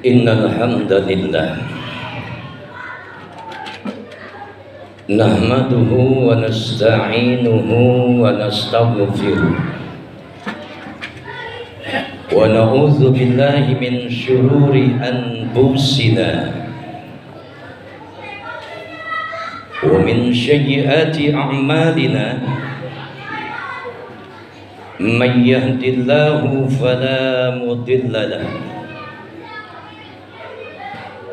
Innal hamdalillah nahmaduhu wa nasta'inuhu wa nastaghfiruh wa na'udzu billahi min syururi anfusina wa min sayyiati a'malina man yahdihillahu fala mudilla lahu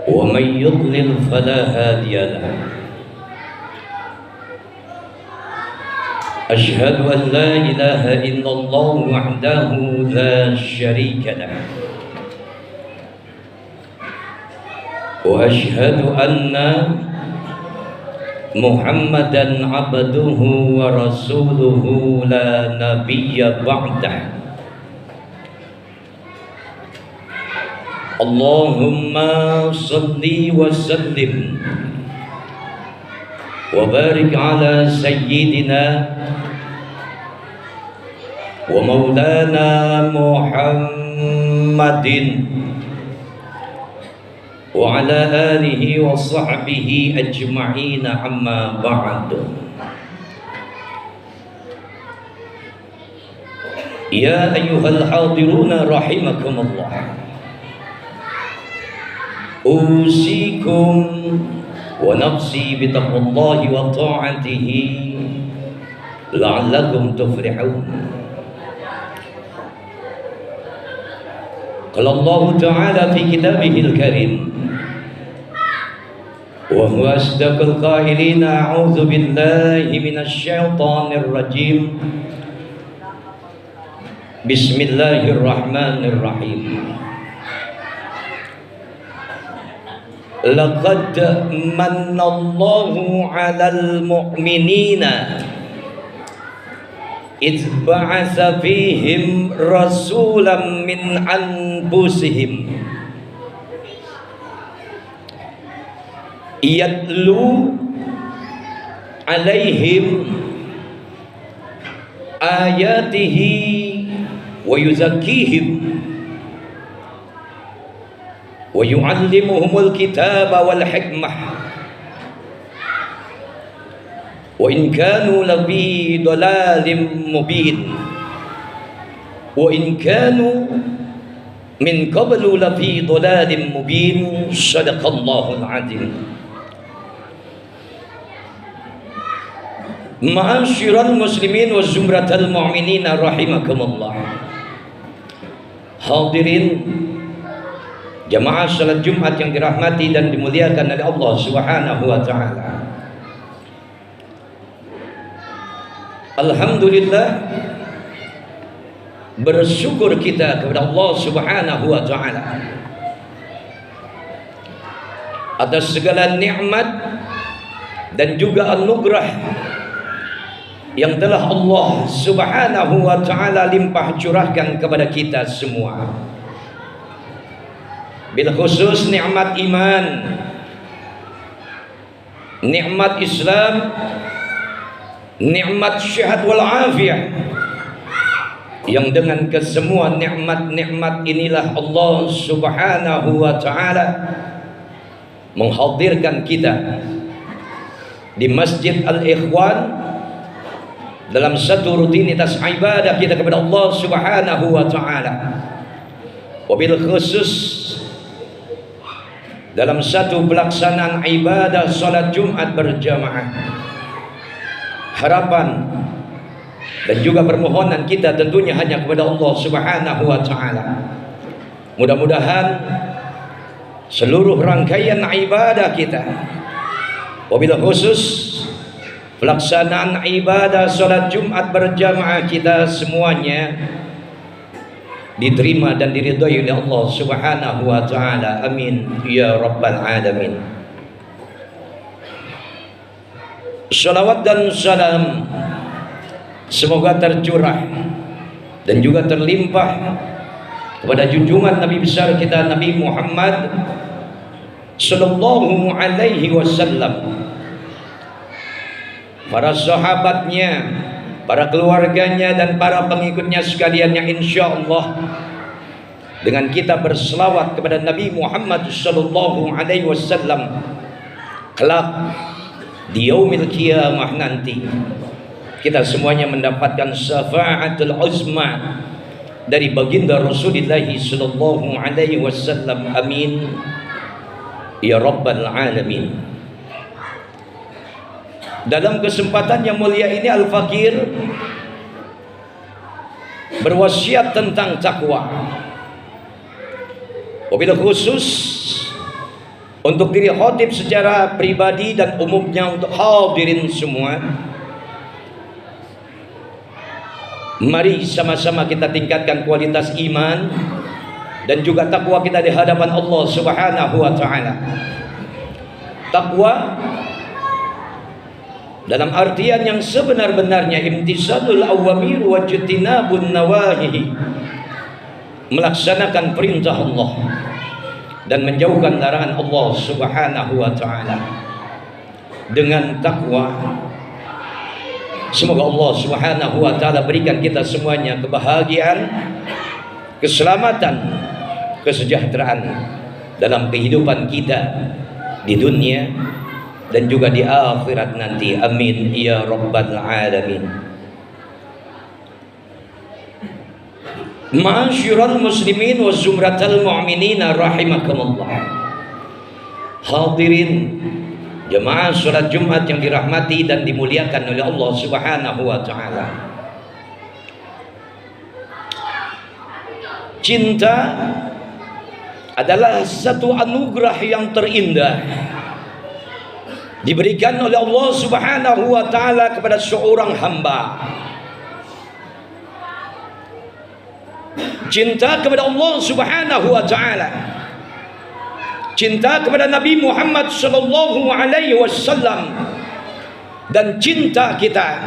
wa man yudlil fala hadiya lahu. Asyhadu an la ilaha illallah wahdahu la syarika lah wa asyhadu anna Muhammadan abduhu wa rasuluhu la nabiyya ba'dah. Allahumma salli wa sallim wa barik ala sayyidina wa maulana Muhammadin wa ala alihi wa sahbihi ajma'in, amma ba'du. Ya ayyuhal hadiruna rahimakumullah, usikum wa nafsi bitaqwallahi wa ta'atihi la'allakum tuflihun. Qala Allah Ta'ala fi kitabihil karim wa huwa asdaqul qailin, a'udzu billahi minasy syaithanir rajim. Bismillahirrahmanirrahim. Laqad mannallahu 'alal mu'minina idz ba'atsa fihim rasulan min anfusihim yatlu 'alaihim ayatihi wa yuzakkihim wa yu'allimuhumul kitaba wal hikmah wa in kanu lafi dhalalim mubin wa in kanu min qablu lafi dhalalim mubin. Shadaqallahul azim. Ma'asyiral muslimin wa zumratal mu'minin rahimakumullah. Hadirin jamaah salat Jumat yang dirahmati dan dimuliakan oleh Allah Subhanahu wa taala. Alhamdulillah, bersyukur kita kepada Allah Subhanahu wa taala atas segala nikmat dan juga anugerah yang telah Allah Subhanahu wa taala limpah curahkan kepada kita semua. Bil khusus nikmat iman, nikmat Islam, nikmat syihat wal afiyah, yang dengan kesemua nikmat-nikmat inilah Allah Subhanahu wa taala menghadirkan kita di Masjid Al-Ikhwan dalam satu rutinitas ibadah kita kepada Allah Subhanahu wa taala, wabil khusus dalam satu pelaksanaan ibadah salat Jumat berjamaah. Harapan dan juga permohonan kita tentunya hanya kepada Allah Subhanahu wa taala. Mudah-mudahan seluruh rangkaian ibadah kita, wabil khusus pelaksanaan ibadah salat Jumat berjamaah kita semuanya diterima dan diridhai oleh Allah Subhanahu wa taala. Amin ya rabbal alamin. Salawat dan salam semoga tercurah dan juga terlimpah kepada junjungan Nabi besar kita Nabi Muhammad sallallahu alaihi wasallam, para sahabatnya, para keluarganya dan para pengikutnya sekalian yang insya Allah dengan kita berselawat kepada Nabi Muhammad sallallahu alaihi wasallam, kelak di yaumil qiyamah nanti kita semuanya mendapatkan syafaatul uzma dari baginda Rasulullah sallallahu alaihi wasallam. Amin ya rabbal alamin. Dalam kesempatan yang mulia ini, Al-Fakir berwasiat tentang takwa, wabil khusus untuk diri khatib secara pribadi dan umumnya untuk hadirin semua. Mari sama-sama kita tingkatkan kualitas iman dan juga takwa kita di hadapan Allah Subhanahu wa taala. Takwa dalam artian yang sebenar-benarnya imtisalul awamir wa jitinabun nawahi, melaksanakan perintah Allah dan menjauhkan larangan Allah Subhanahu wa taala. Dengan takwa, semoga Allah Subhanahu wa taala berikan kita semuanya kebahagiaan, keselamatan, kesejahteraan dalam kehidupan kita di dunia dan juga di akhirat nanti. Amin ya rabbal alamin. Ma'asyiral muslimin wa zumratal mu'minin rahimakumullah. Hadirin jemaah salat Jumat yang dirahmati dan dimuliakan oleh Allah Subhanahu wa taala. Cinta adalah satu anugerah yang terindah diberikan oleh Allah Subhanahu wa taala kepada seorang hamba. Cinta kepada Allah Subhanahu wa taala, cinta kepada Nabi Muhammad sallallahu alaihi wasallam, dan cinta kita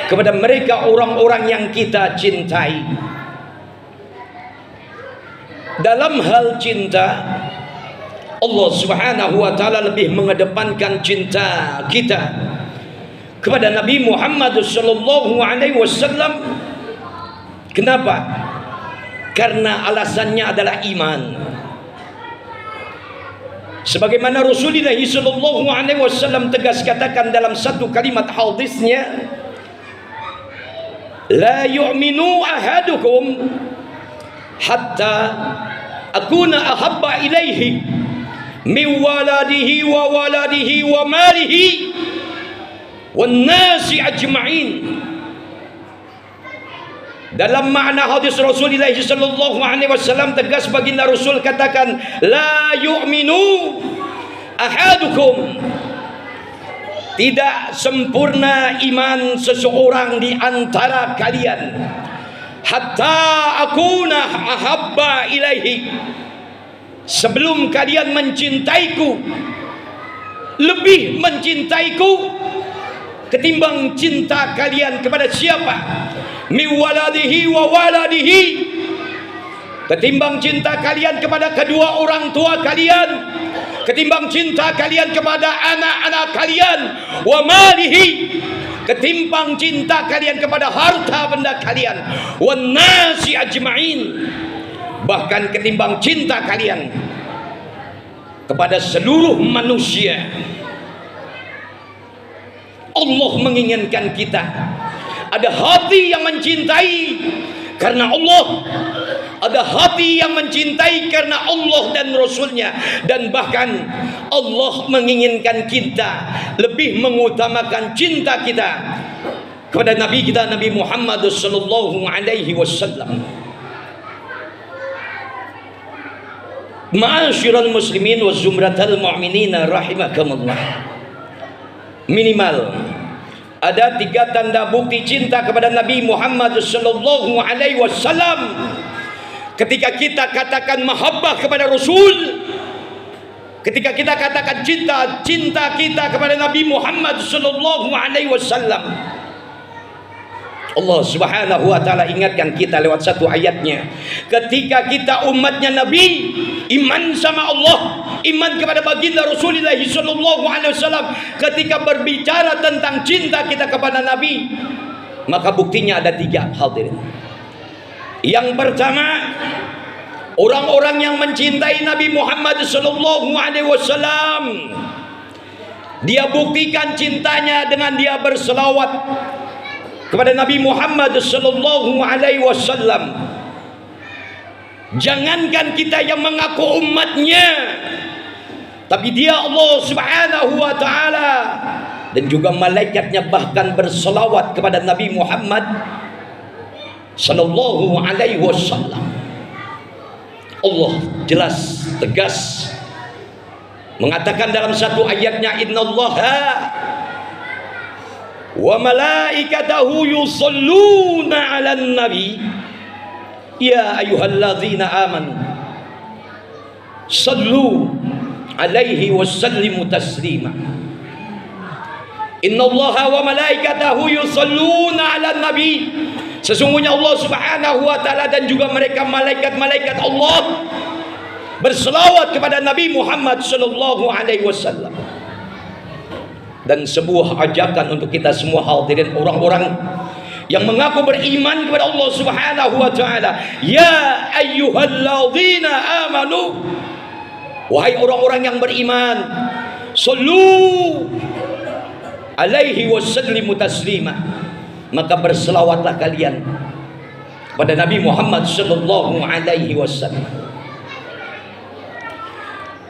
kepada mereka orang-orang yang kita cintai. Dalam hal cinta, Allah Subhanahu wa taala lebih mengedepankan cinta kita kepada Nabi Muhammad sallallahu alaihi wasallam. Kenapa? Karena alasannya adalah iman. Sebagaimana Rasulullah sallallahu alaihi wasallam tegas katakan dalam satu kalimat hadisnya, la yu'minu ahadukum hatta akuna ahabba ilaihi min waladihi wa malihi wan nasi ajma'in. Dalam makna hadis Rasulullah sallallahu alaihi wasallam tegas baginda Rasul katakan, la yu'minu ahadukum, tidak sempurna iman seseorang di antara kalian, hatta akuna ahabba ilaihi, sebelum kalian mencintaiku, lebih mencintaiku ketimbang cinta kalian kepada siapa? Mi waladihi wa waladihi, ketimbang cinta kalian kepada kedua orang tua kalian, ketimbang cinta kalian kepada anak-anak kalian, wa malihi, ketimbang cinta kalian kepada harta benda kalian, wan nasi ajma'in, bahkan ketimbang cinta kalian kepada seluruh manusia. Allah menginginkan kita ada hati yang mencintai karena Allah, ada hati yang mencintai karena Allah dan Rasulnya, dan bahkan Allah menginginkan kita lebih mengutamakan cinta kita kepada Nabi kita, Nabi Muhammad sallallahu alaihi wasallam. Ma'asyiral muslimin wa zumratal mu'minin rahimakumullah. Minimal ada 3 tanda bukti cinta kepada Nabi Muhammad sallallahu alaihi wasallam. Ketika kita katakan mahabbah kepada Rasul, ketika kita katakan cinta kita kepada Nabi Muhammad sallallahu alaihi wasallam, Allah Subhanahu wa taala ingatkan kita lewat satu ayatnya. Ketika kita umatnya Nabi, iman sama Allah, iman kepada baginda Rasulullah sallallahu alaihi wasallam, ketika berbicara tentang cinta kita kepada Nabi, maka buktinya ada 3, hadirin. Yang pertama, Orang-orang yang mencintai Nabi Muhammad sallallahu alaihi wasallam, dia buktikan cintanya dengan dia berselawat kepada Nabi Muhammad sallallahu alaihi wasallam. Jangankan kita yang mengaku umatnya, tapi dia Allah Subhanahu wa taala dan juga malaikatnya bahkan berselawat kepada Nabi Muhammad sallallahu alaihi wasallam. Allah jelas tegas mengatakan dalam satu ayatnya, innallaha wa malaikatahu yusholluna 'alan nabi ya ayyuhalladzina amanu sallu alaihi wasallimu taslima. Innallaha wa malaikatahu yusholluna 'alan nabi. Sesungguhnya Allah Subhanahu wa taala dan juga mereka malaikat-malaikat Allah berselawat kepada Nabi Muhammad sallallahu alaihi wasallam. Dan sebuah ajakan untuk kita semua hadirin orang-orang yang mengaku beriman kepada Allah Subhanahu wa taala. Ya ayyuhalladzina amanu, wahai orang-orang yang beriman, sallu alaihi wasallimu taslima, maka berselawatlah kalian pada Nabi Muhammad sallallahu alaihi wasallam.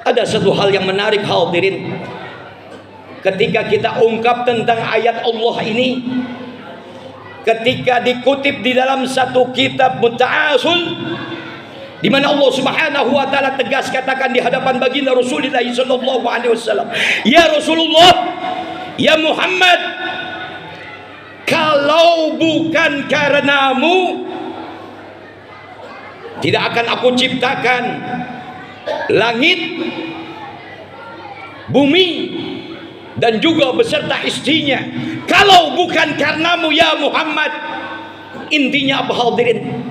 Ada satu hal yang menarik hadirin, ketika kita ungkap tentang ayat Allah ini, ketika dikutip di dalam satu kitab Muta'asul, di mana Allah Subhanahu wa taala tegas katakan di hadapan baginda Rasulullah sallallahu alaihi wasallam, ya Rasulullah, ya Muhammad, kalau bukan karenamu, tidak akan aku ciptakan langit, bumi, dan juga beserta istrinya. Kalau bukan karenamu ya Muhammad. Intinya apa hadirin?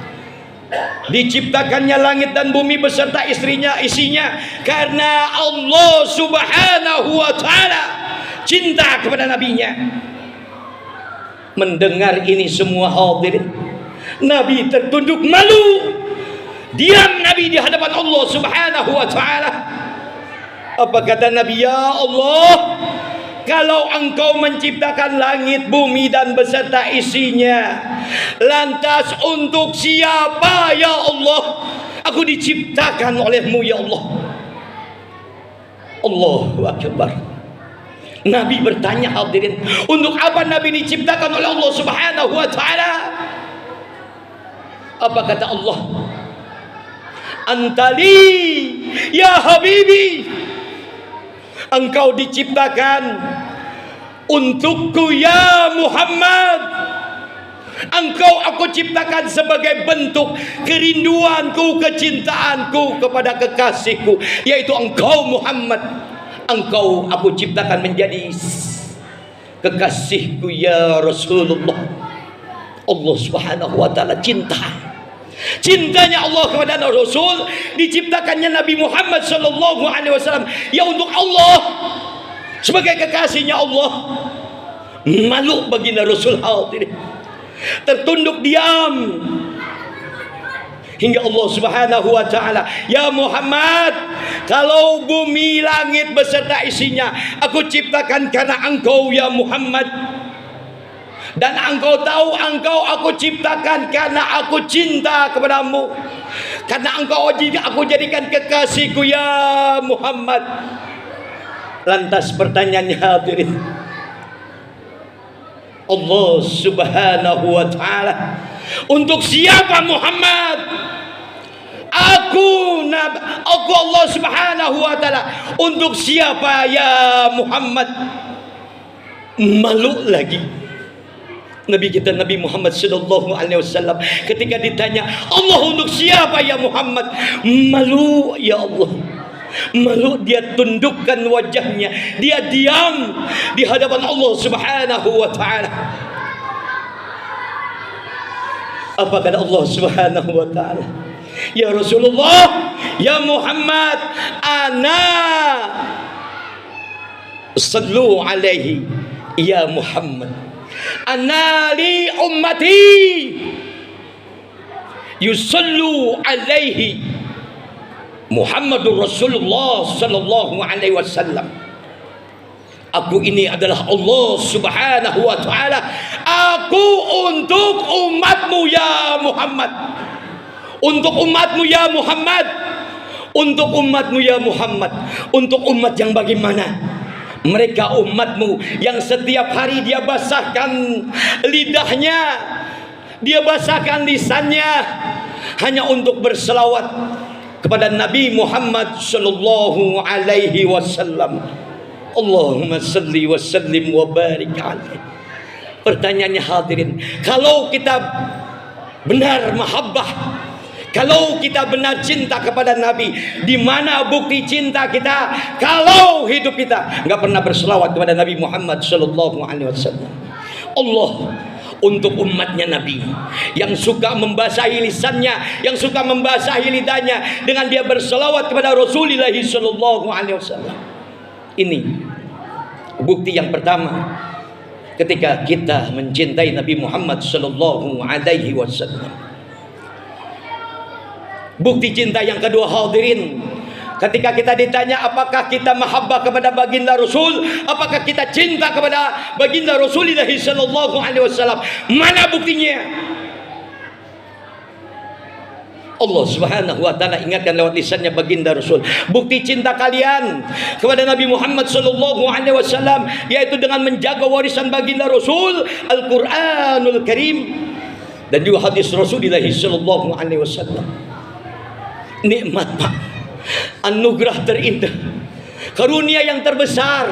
Diciptakannya langit dan bumi beserta isinya karena Allah Subhanahu wa taala cinta kepada nabinya. Mendengar ini semua hadirin, Nabi tertunduk malu. Diam Nabi di hadapan Allah Subhanahu wa taala. Apa kata Nabi? Ya Allah, kalau engkau menciptakan langit, bumi dan beserta isinya, lantas untuk siapa ya Allah aku diciptakan olehmu ya Allah? Allahu Akbar. Nabi bertanya hadirin, untuk apa Nabi diciptakan oleh Allah Subhanahu wa taala? Apa kata Allah? Antali ya habibi, engkau diciptakan untukku ya Muhammad. Engkau aku ciptakan sebagai bentuk kerinduanku, kecintaanku kepada kekasihku, yaitu engkau Muhammad. Engkau aku ciptakan menjadi kekasihku ya Rasulullah. Allah Subhanahu wa taala cinta. Cintanya Allah kepada Rasul, diciptakannya Nabi Muhammad sallallahu alaihi wasallam ya untuk Allah, sebagai kekasihnya Allah. Malu baginda Rasul hadirin, tertunduk diam hingga Allah Subhanahu wa taala, ya Muhammad, kalau bumi langit beserta isinya aku ciptakan karena engkau ya Muhammad. Dan engkau tahu engkau aku ciptakan karena aku cinta kepadamu, karena engkau aku jadikan kekasihku ya Muhammad. Lantas pertanyaannya hadirin, Allah Subhanahu wa taala, untuk siapa Muhammad? Aku Allah Subhanahu wa taala, untuk siapa ya Muhammad? Malu lagi Nabi kita Nabi Muhammad sallallahu alaihi wasallam ketika ditanya, Allah untuk siapa ya Muhammad? Malu ya Allah. Malu, dia tundukkan wajahnya, dia diam di hadapan Allah Subhanahu wa taala. Apa kata Allah Subhanahu wa taala? Ya Rasulullah, ya Muhammad, ana sallu alaihi ya Muhammad. Ana li ummati yusallu alaihi Muhammadur Rasulullah sallallahu alaihi wasallam. Aku ini adalah Allah Subhanahu wa taala. Aku untuk umatmu ya Muhammad. Untuk umatmu ya Muhammad. Untuk umatmu ya Muhammad. Untuk umat yang bagaimana? Mereka umatmu yang setiap hari dia basahkan lidahnya, dia basahkan lisannya hanya untuk berselawat kepada Nabi Muhammad sallallahu alaihi wasallam. Allahumma salli wa sallim wa barik alaihi. Pertanyaannya hadirin, kalau kita benar mahabbah, kalau kita benar cinta kepada Nabi, di mana bukti cinta kita? Kalau hidup kita nggak pernah berselawat kepada Nabi Muhammad sallallahu alaihi wasallam. Allah untuk umatnya Nabi yang suka membasahi lisannya, yang suka membasahi lidahnya dengan dia berselawat kepada Rasulullah sallallahu alaihi wasallam. Ini bukti yang pertama ketika kita mencintai Nabi Muhammad sallallahu alaihi wasallam. Bukti cinta yang kedua hadirin, ketika kita ditanya apakah kita mahabbah kepada baginda Rasul, apakah kita cinta kepada baginda Rasulullah sallallahu alaihi wasallam, mana buktinya? Allah Subhanahu wa taala ingatkan lewat lisannya baginda Rasul, bukti cinta kalian kepada Nabi Muhammad sallallahu alaihi wasallam yaitu dengan menjaga warisan baginda Rasul, Al-Qur'anul Karim, dan juga hadis Rasulullah sallallahu alaihi wasallam. Nikmat Pak, anugerah terindah, karunia yang terbesar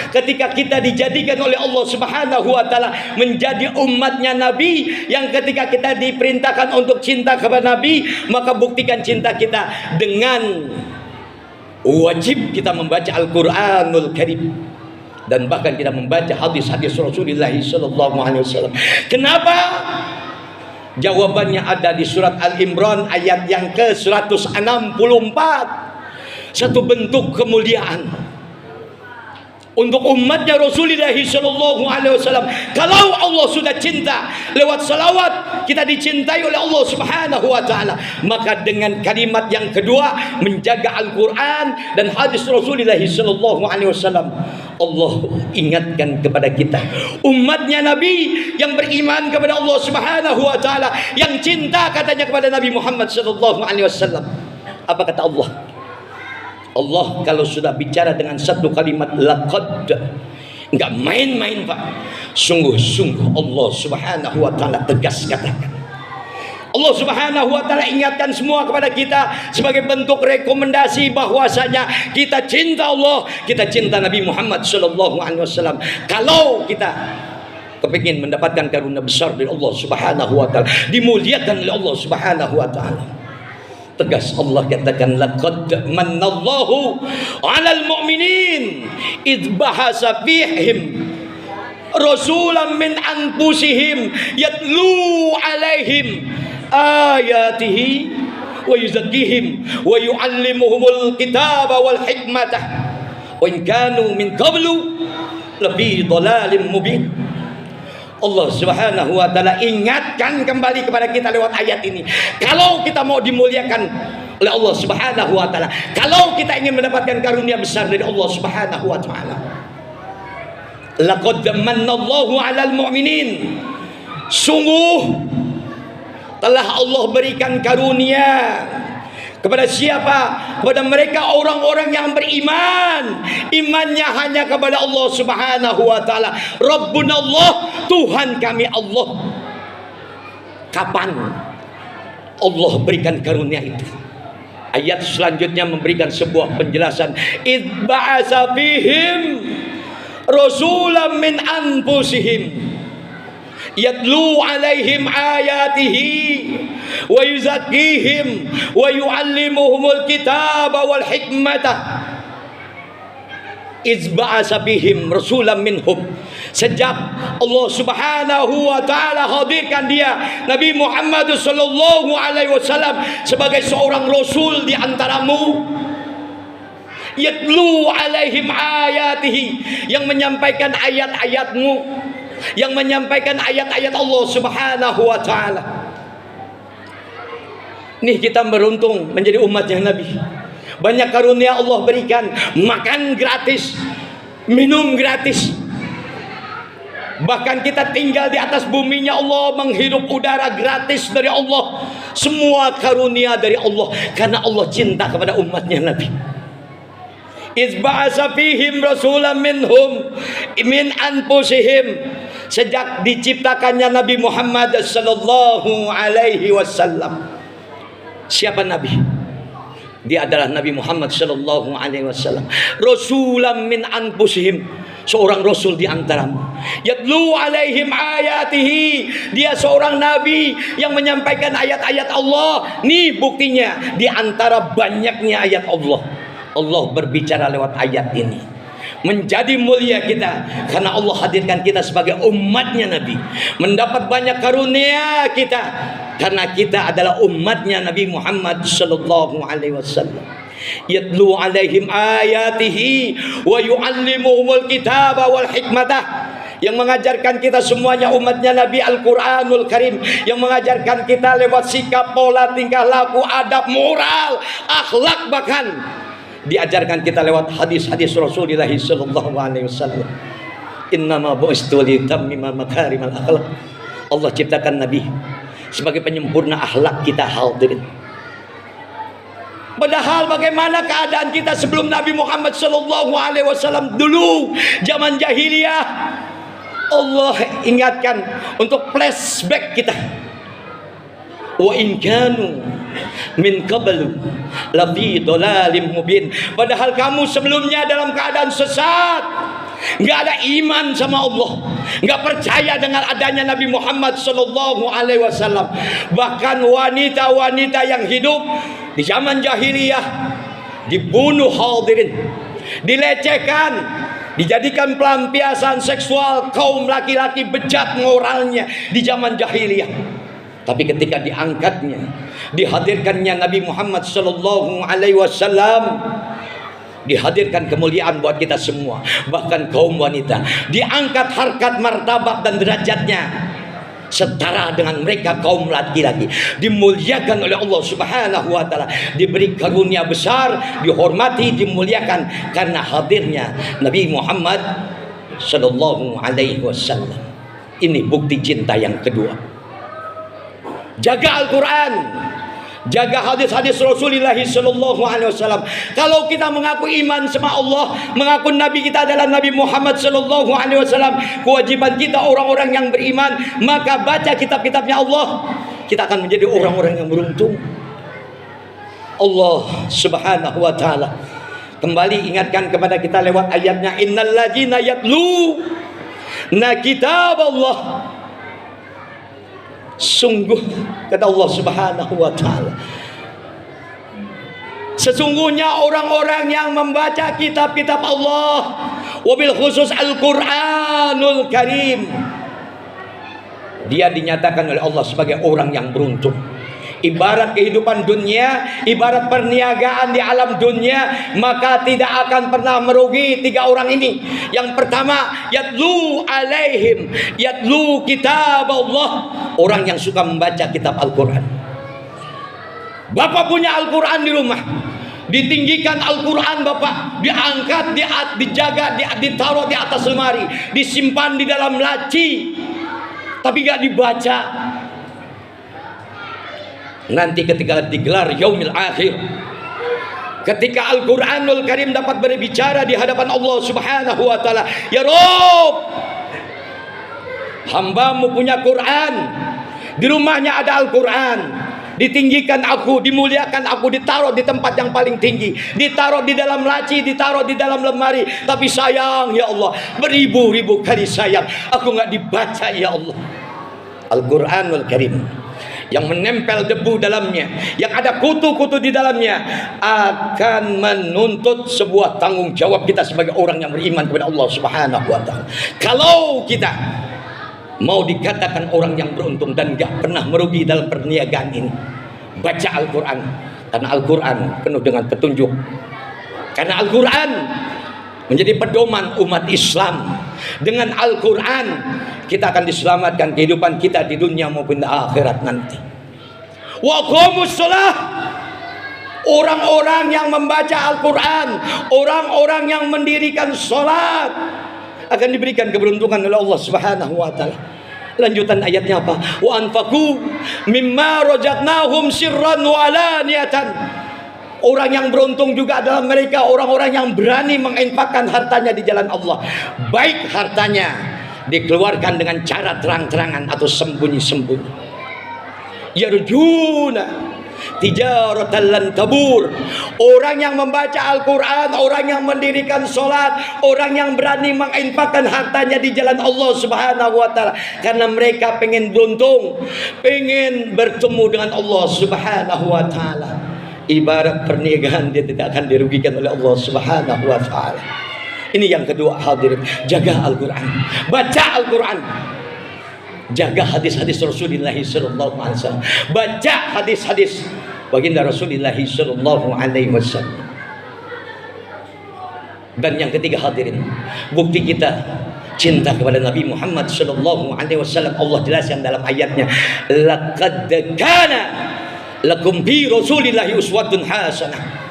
ketika kita dijadikan oleh Allah Subhanahu wa taala menjadi umatnya Nabi, yang ketika kita diperintahkan untuk cinta kepada Nabi, maka buktikan cinta kita dengan wajib kita membaca Al-Qur'anul Karim dan bahkan kita membaca hadis-hadis Rasulullah sallallahu alaihi wasallam. Kenapa? Jawabannya ada di surat Al-Imran ayat yang ke-164. Satu bentuk kemuliaan untuk umatnya Rasulullah sallallahu alaihi wasallam. Kalau Allah sudah cinta lewat salawat, kita dicintai oleh Allah Subhanahu wa taala, maka dengan kalimat yang kedua menjaga Al-Qur'an dan hadis Rasulullah sallallahu alaihi wasallam, Allah ingatkan kepada kita umatnya Nabi yang beriman kepada Allah Subhanahu wa taala, yang cinta katanya kepada Nabi Muhammad sallallahu alaihi wasallam. Apa kata Allah? Allah kalau sudah bicara dengan satu kalimat laqad, enggak main-main Pak. Sungguh-sungguh Allah Subhanahu wa taala tegas katakan. Allah Subhanahu wa taala ingatkan semua kepada kita sebagai bentuk rekomendasi bahwasanya kita cinta Allah, kita cinta Nabi Muhammad sallallahu alaihi wasallam. Kalau kita kepingin mendapatkan karunia besar dari Allah Subhanahu wa taala, dimuliakan oleh Allah Subhanahu wa taala, tegas Allah katakan laqad manallahu 'alal mu'minin id bahasa fihim rasulan min anfusihim yatlu 'alaihim ayatihi wa yuzakkihim wa yu'allimuhumul kitaba wal hikmata wa in kanu min qablu lafi dhalalin mubin. Allah Subhanahu wa taala ingatkan kembali kepada kita lewat ayat ini. Kalau kita mau dimuliakan oleh Allah Subhanahu wa taala, kalau kita ingin mendapatkan karunia besar dari Allah Subhanahu wa taala, laqad manallahu 'alal mu'minin, sungguh telah Allah berikan karunia kepada siapa? Kepada mereka orang-orang yang beriman, imannya hanya kepada Allah Subhanahu wa taala. Rabbuna Allah, Tuhan kami Allah. Kapan Allah berikan karunia itu? Ayat selanjutnya memberikan sebuah penjelasan. Id ba'asa fihim rasulan min anfusihim yatlu 'alaihim ayatihi wa yuzakkihim wa yu'allimuhumul kitaba wal hikmata. Izba'asa bihim rasulan minhum, sejak Allah Subhanahu wa taala hadirkan dia Nabi Muhammad sallallahu alaihi wasallam sebagai seorang rasul di antaramu, yatlu 'alaihim ayatihi, yang menyampaikan ayat-ayatmu, yang menyampaikan ayat-ayat Allah Subhanahu wa taala. Nih kita beruntung menjadi umatnya Nabi. Banyak karunia Allah berikan, makan gratis, minum gratis. Bahkan kita tinggal di atas buminya Allah, menghirup udara gratis dari Allah. Semua karunia dari Allah, karena Allah cinta kepada umatnya Nabi. Izba'asa fihim rasulan minhum min anfusihim. Sejak diciptakannya Nabi Muhammad sallallahu alaihi wasallam. Siapa Nabi? Dia adalah Nabi Muhammad sallallahu alaihi wasallam. Rasulan min anfusihim, seorang rasul di antaramu. Yatlu alaihim ayatihi, dia seorang nabi yang menyampaikan ayat-ayat Allah. Nih buktinya, di antara banyaknya ayat Allah, Allah berbicara lewat ayat ini. Menjadi mulia kita karena Allah hadirkan kita sebagai umatnya Nabi. Mendapat banyak karunia kita karena kita adalah umatnya Nabi Muhammad sallallahu alaihi wasallam. Yatlu alaihim ayatihi wa yuallimuhumul kitaba wal hikmatah. Yang mengajarkan kita semuanya umatnya Nabi Al-Quranul Karim, yang mengajarkan kita lewat sikap, pola, tingkah laku, adab, moral, akhlak, bahkan diajarkan kita lewat hadis-hadis Rasulullah sallallahu alaihi wasallam. Innama bu'istu litammima makarimal akhlak. Allah ciptakan Nabi sebagai penyempurna akhlak kita, hadirin. Padahal bagaimana keadaan kita sebelum Nabi Muhammad sallallahu alaihi wasallam dulu, zaman jahiliyah. Allah ingatkan untuk flashback kita. Wa in kanu min qablu lafi dhalalim mubin. Padahal kamu sebelumnya dalam keadaan sesat, nggak ada iman sama Allah, nggak percaya dengan adanya Nabi Muhammad sallallahu alaihi wasallam. Bahkan wanita-wanita yang hidup di zaman jahiliyah dibunuh, hadirin, dilecehkan, dijadikan pelampiasan seksual kaum laki-laki bejat moralnya di zaman jahiliyah. Tapi ketika diangkatnya, dihadirkannya Nabi Muhammad sallallahu alaihi wasallam, dihadirkan kemuliaan buat kita semua. Bahkan kaum wanita diangkat harkat, martabat dan derajatnya setara dengan mereka kaum laki-laki, dimuliakan oleh Allah Subhanahu wa taala, diberi karunia besar, dihormati, dimuliakan karena hadirnya Nabi Muhammad sallallahu alaihi wasallam. Ini bukti cinta yang kedua. Jaga Al-Quran, jaga hadis-hadis Rasulullah sallallahu alaihi wasallam. Kalau kita mengaku iman sama Allah, mengaku Nabi kita adalah Nabi Muhammad sallallahu alaihi wasallam, kewajiban kita orang-orang yang beriman, maka baca kitab-kitabnya Allah. Kita akan menjadi orang-orang yang beruntung. Allah Subhanahu wa taala kembali ingatkan kepada kita lewat ayatnya, innal ladzina yatlu na kitab Allah. Sungguh kata Allah Subhanahu wa taala, sesungguhnya orang-orang yang membaca kitab-kitab Allah, wabil khusus Al-Quranul Karim, dia dinyatakan oleh Allah sebagai orang yang beruntung. Ibarat kehidupan dunia, ibarat perniagaan di alam dunia, maka tidak akan pernah merugi tiga orang ini. Yang pertama, yatlu alaihim, yatlu kitab Allah, orang yang suka membaca kitab Al-Quran. Bapak punya Al-Quran di rumah, ditinggikan Al-Quran bapak, diangkat, dijaga, ditaruh di atas lemari, disimpan di dalam laci, tapi gak dibaca. Nanti ketika digelar yaumil akhir, ketika Al-Quranul Karim dapat berbicara di hadapan Allah Subhanahu wa taala, ya Rabb, hambamu punya Quran, di rumahnya ada Al-Quran, ditinggikan aku, dimuliakan aku, ditaruh di tempat yang paling tinggi, ditaruh di dalam laci, ditaruh di dalam lemari, tapi sayang ya Allah, beribu-ribu kali sayang, aku nggak dibaca ya Allah. Al-Quranul Karim yang menempel debu dalamnya, yang ada kutu-kutu di dalamnya, akan menuntut sebuah tanggung jawab kita sebagai orang yang beriman kepada Allah Subhanahu wa taala. Kalau kita mau dikatakan orang yang beruntung dan gak pernah merugi dalam perniagaan ini, baca Al-Quran, karena Al-Quran penuh dengan petunjuk, karena Al-Quran menjadi pedoman umat Islam. Dengan Al-Quran kita akan diselamatkan kehidupan kita di dunia maupun di akhirat nanti. Wa qamus shalah, orang-orang yang membaca Al-Quran, orang-orang yang mendirikan sholat akan diberikan keberuntungan oleh Allah Subhanahu wa Ta'ala. Lanjutan ayatnya apa? Wa anfaqu mimma razaqnahum sirran wa alaniyatan. Orang yang beruntung juga adalah mereka orang-orang yang berani menginfakkan hartanya di jalan Allah. Baik hartanya dikeluarkan dengan cara terang-terangan atau sembunyi-sembunyi. Yarjuna tijaratan lan tabur. Orang yang membaca Al-Quran, orang yang mendirikan sholat, orang yang berani menginfakkan hartanya di jalan Allah Subhanahu wa Ta'ala, karena mereka pengen beruntung, pengen bertemu dengan Allah Subhanahu wa Ta'ala. Ibarat perniagaan, dia tidak akan dirugikan oleh Allah Subhanahu wa Ta'ala. Ini yang kedua, hadirin, jaga Al-Quran, baca Al-Quran, jaga hadis-hadis Rasulullah sallallahu alaihi wasallam, baca hadis-hadis baginda Rasulullah sallallahu alaihi wasallam. Dan yang ketiga, hadirin, bukti kita cinta kepada Nabi Muhammad sallallahu alaihi wasallam, Allah jelaskan dalam ayatnya, laqad kana lakum bi Rasulillah uswatun hasanah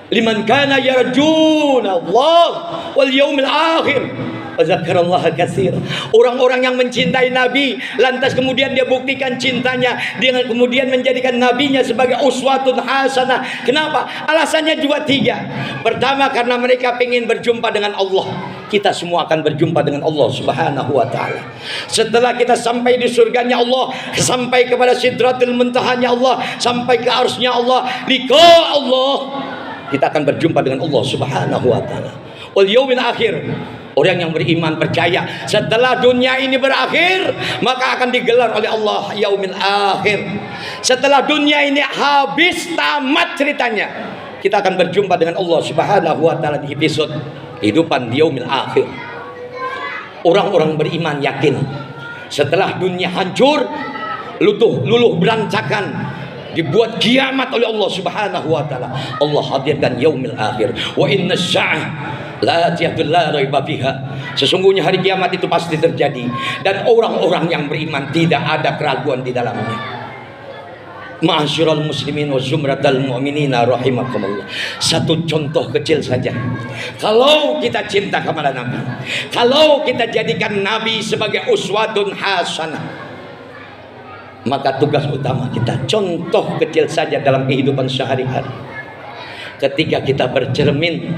liman kana yarjuna Allah wal yaumil akhir wa dzakarallaha katsira. Orang-orang yang mencintai Nabi, lantas kemudian dia buktikan cintanya dengan kemudian menjadikan nabinya sebagai uswatun hasanah. Kenapa? Alasannya juga tiga. Pertama, karena mereka ingin berjumpa dengan Allah. Kita semua akan berjumpa dengan Allah Subhanahu wa Ta'ala. Setelah kita sampai di surganya Allah, sampai kepada sidratul muntahanya Allah, sampai ke arsy-Nya Allah, liqa Allah, kita akan berjumpa dengan Allah Subhanahu wa Ta'ala. Wal yaumil akhir. Orang yang beriman percaya setelah dunia ini berakhir, maka akan digelar oleh Allah yaumil akhir. Setelah dunia ini habis, tamat ceritanya, kita akan berjumpa dengan Allah Subhanahu wa Ta'ala di episode kehidupan di yaumil akhir. Orang-orang beriman yakin setelah dunia hancur, luluh berantakan, dibuat kiamat oleh Allah Subhanahu wa Ta'ala, Allah hadirkan yaumil akhir. Wa inna sya'ah la tiyatul la raiba fiha. Sesungguhnya hari kiamat itu pasti terjadi, dan orang-orang yang beriman tidak ada keraguan di dalamnya. Ma'asyiral muslimin wa zumratal mu'minina rahimakumullah. Satu contoh kecil saja. Kalau kita cinta kepada Nabi, kalau kita jadikan Nabi sebagai uswatun hasanah, maka tugas utama kita, contoh kecil saja dalam kehidupan sehari-hari. Ketika kita bercermin,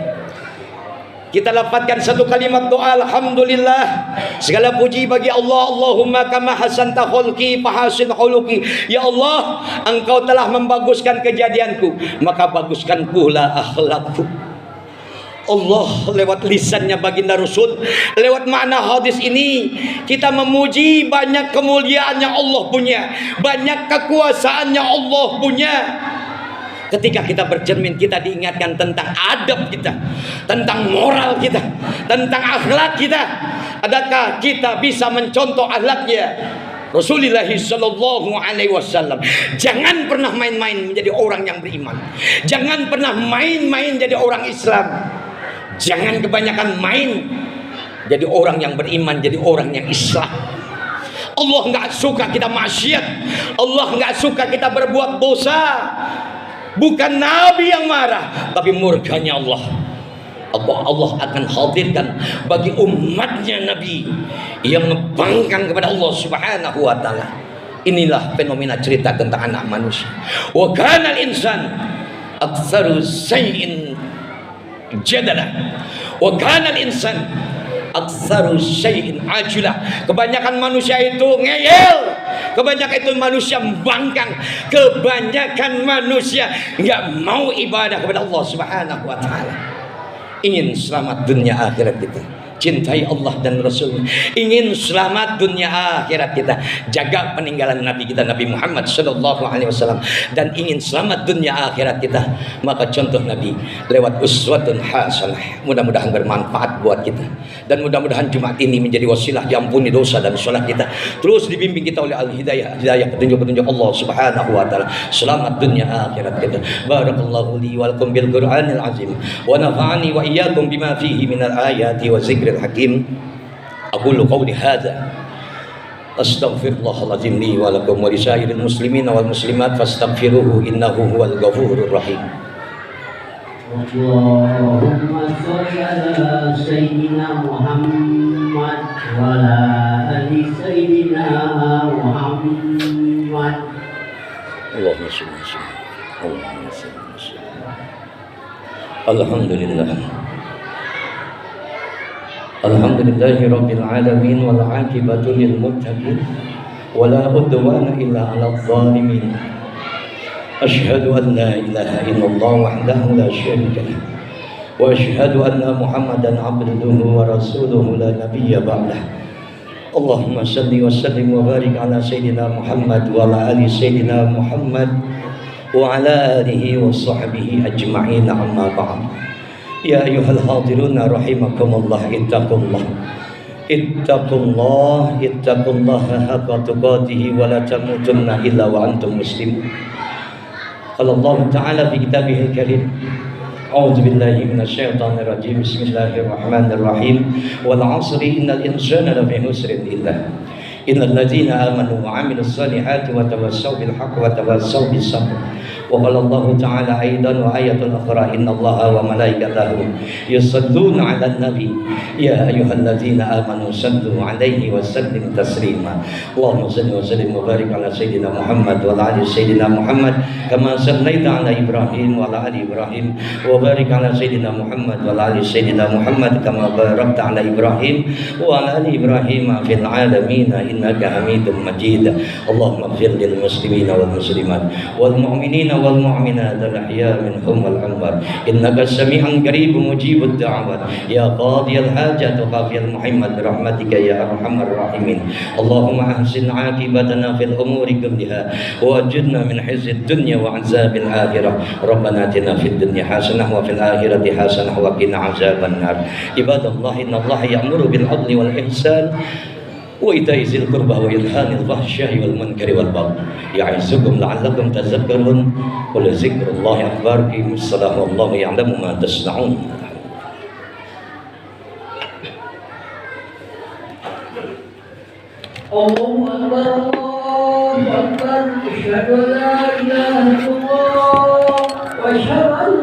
kita lafazkan satu kalimat doa, alhamdulillah, segala puji bagi Allah. Allahumma kama hasanta khulqi fahasin khuluqi. Ya Allah, Engkau telah membaguskan kejadianku, maka baguskan pula akhlakku. Allah lewat lisannya baginda Rasul, lewat makna hadis ini, kita memuji banyak kemuliaan yang Allah punya, banyak kekuasaan yang Allah punya. Ketika kita bercermin, kita diingatkan tentang adab kita, tentang moral kita, tentang akhlak kita. Adakah kita bisa mencontoh akhlaknya Rasulullah sallallahu alaihi wasallam? Jangan pernah main-main menjadi orang yang beriman. Jangan pernah main-main jadi orang Islam. Jangan kebanyakan main jadi orang yang beriman, jadi orang yang Islam. Allah nggak suka kita maksiat. Allah nggak suka kita berbuat dosa. Bukan Nabi yang marah, tapi murkanya Allah. Allah akan hadirkan bagi umatnya Nabi yang membangkang kepada Allah Subhanahu wa Ta'ala. Inilah fenomena cerita tentang anak manusia. Wa kana al-insan aktsaru syai'in jadala. Wa kana al-insan aktsaru syai'in ajula. Kebanyakan manusia itu ngeyel, kebanyakan itu manusia membangkang, kebanyakan manusia nggak mau ibadah kepada Allah Subhanahu wa Ta'ala. Ingin selamat dunia akhirat kita, cintai Allah dan Rasul. Ingin selamat dunia akhirat kita, jaga peninggalan Nabi kita Nabi Muhammad sallallahu alaihi wasallam, dan ingin selamat dunia akhirat kita, maka contoh Nabi lewat uswatun hasanah. Mudah-mudahan bermanfaat buat kita, dan mudah-mudahan Jumat ini menjadi wasilah diampuni dosa dan salah kita, terus dibimbing kita oleh al-hidayah, hidayah petunjuk-petunjuk Allah Subhanahu wa Ta'ala. Selamat dunia akhirat kita. Barakallahu li wa lakum bil Qur'anil azim wa nafa'ani wa iyyakum bima fihi minal ayati wa zikril hakim. Aqulu qawli hadza Astaghfirullahaladzim li wa lakum wa lisairil muslimin wal muslimat fastaghfiruhu innahu huwal ghafurur rahim. Allahumma sholli ala sayyidina Muhammad wa ala ali sayyidina Muhammad. Allahumma sholli ala sayyidina Muhammad. Alhamdulillah. Alhamdulillahi rabbil alamin wal aqibatu lil muttaqin wala udwana illa 'alal zalimin. Asyhadu an la ilaha illallah wahdahu la syarika lah wa asyhadu anna Muhammadan 'abduhu wa rasuluhu la nabiyya ba'dah. Allahumma shalli wa sallim wa barik ala sayyidina Muhammad wa ala ali sayyidina Muhammad wa ala alihi wa sahbihi ajma'in, amma ba'd. Ya ayyuhal hadiruna rahimakumullah, ittaqullah haqqa tuqatih wa la tamutunna illa wa antum muslimun. Qala Allah Ta'ala fi kitabihil karim, a'udzu billahi minasyaitonir rajim, bismillahirrahmanirrahim, wal 'asri innal insana lafi khusrin illal ladzina amanu wa 'amilus solihati wa tawassaw bil haqqi wa tawassaw bis sabr. وقال الله تعالى أيضا وآية أخرى إن الله وملائكته يصلون على النبي يا أيها الذين آمنوا صلوا عليه وسلموا تسليما. اللهم صل وسلم وبارك على سيدنا محمد وعلى آل سيدنا محمد كما صليت على إبراهيم وعلى آل إبراهيم وبارك على سيدنا محمد وعلى آل سيدنا محمد كما باركت على إبراهيم وعلى آل إبراهيم في العالمين إنك حميد مجيد. اللهم اغفر للمسلمين والمسلمات والمؤمنين والمؤمنات الأحياء منهم والأموات إنك سميع قريب مجيب الدعوات يا قاضي الحاجات وقاضي المحمد برحمتك يا أرحم الراحمين. اللهم أحسن عاقبتنا في الأمور كلها وأجرنا من خزي الدنيا وعذاب الآخرة. ربنا آتنا في الدنيا حسنة وفي الآخرة حسنة وقنا عذاب النار. عباد الله إن الله يأمر بالعدل والإحسان وإيتاء ذي القربى وينهى عن الفحشاء والمنكر والبغي يعظكم لعلكم تذكرون ولذكر الله أكبر. الصلاة والله يعلم ما تصنعون. Allahu Akbar, Allahu Akbar, asyhadu an la ilaha illallah wa asyhadu